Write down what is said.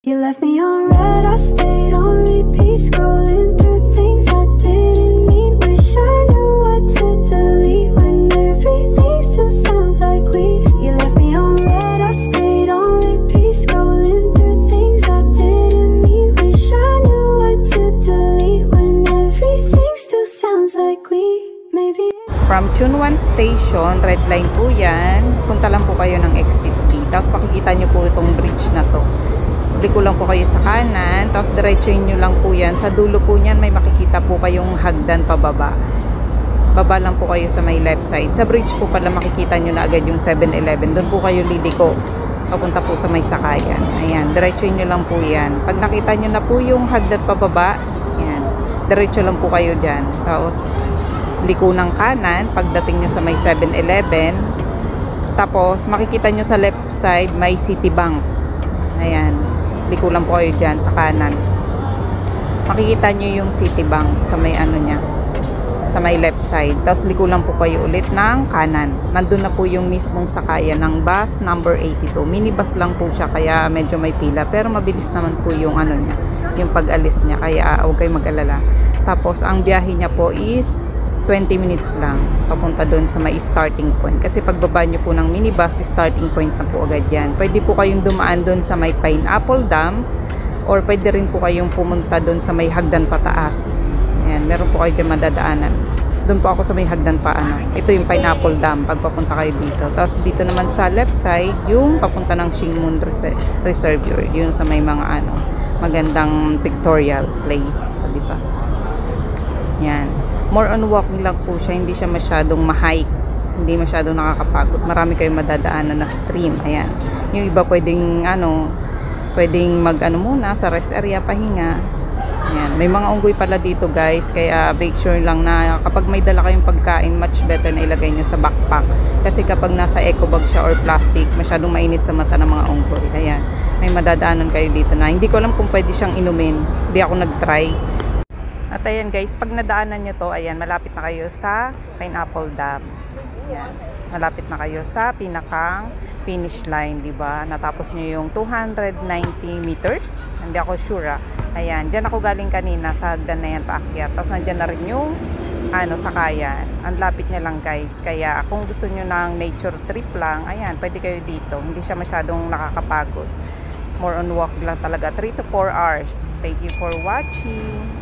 You left me on red, I stayed on repeat, scrolling through things I didn't mean. Wish I knew what to delete when everything still sounds like we. You left me on red, I stayed on repeat, scrolling through things I didn't mean. Wish I knew what to delete when everything still sounds like we. Maybe From Chunwan Station, red line po yan. Punta lang po kayo ng exit B. Tapos makikita nyo po itong bridge na to. Liko lang po kayo sa kanan, tapos diretsuin nyo lang po yan. Sa dulo po niyan may makikita po kayong hagdan pababa. Baba lang po kayo sa may left side. Sa bridge po pala makikita nyo na agad yung 7-Eleven. Doon po kayo liliko. Papunta po sa may sakayan. Ayan, diretsuin nyo lang po yan. Pag nakita nyo na po yung hagdan pababa, ayan, diretso lang po kayo dyan. Tapos liko ng kanan, pagdating nyo sa may 7-Eleven. Tapos makikita nyo sa left side may Citibank. Ayan, liko lang po kayo dyan sa kanan. Makikita nyo yung Citibank sa may ano nya, sa may left side. Tapos liko lang po kayo ulit ng kanan. Nandun na po yung mismong sakayan ng bus number 82. Minibus lang po siya kaya medyo may pila. Pero mabilis naman po yung ano nya, yung pag-alis niya. Kaya huwag kayo mag-alala. Tapos ang biyahe niya po is 20 minutes lang papunta doon sa may starting point. Kasi pagbaba nyo po ng minibus, starting point na po agad yan. Pwede po kayong dumaan doon sa may Pineapple Dam or pwede rin po kayong pumunta doon sa may hagdan pataas. Ayan, meron po kayo dyan madadaanan. Doon po ako sa may hagdan pa ano. Ito yung Pineapple Dam pagpapunta kayo dito. Tapos dito naman sa left side, yung papunta ng Shingmun Reservoir. Yung sa may mga ano, magandang pictorial place. Di ba? Yan. More on walking lang po siya. Hindi siya masyadong ma-hike. Hindi masyadong nakakapagod. Marami kayong madadaanan na stream. Ayan. Yung iba pwedeng ano, pwedeng mag-ano muna sa rest area, pahinga. Ayan. May mga unggoy pala dito guys. Kaya make sure lang na kapag may dala kayong pagkain, much better na ilagay nyo sa backpack. Kasi kapag nasa eco bag siya or plastic, masyadong mainit sa mata ng mga unggoy. Ayan. May madadaanan kayo dito na hindi ko alam kung pwede siyang inumin. Hindi ako nag-try. At ayan guys, pag nadaanan nyo to, ayan, malapit na kayo sa Pineapple Dam. Ayan, malapit na kayo sa pinakang finish line, di ba? Natapos nyo yung 290 meters. Hindi ako sure. Ayan, dyan ako galing kanina sa hagdan na yan paakyat. Tapos nandyan na rin yung ano, sakayan. Ang lapit niya lang guys. Kaya kung gusto nyo ng nature trip lang, ayan, pwede kayo dito. Hindi siya masyadong nakakapagod. More on walk lang talaga. 3 to 4 hours. Thank you for watching.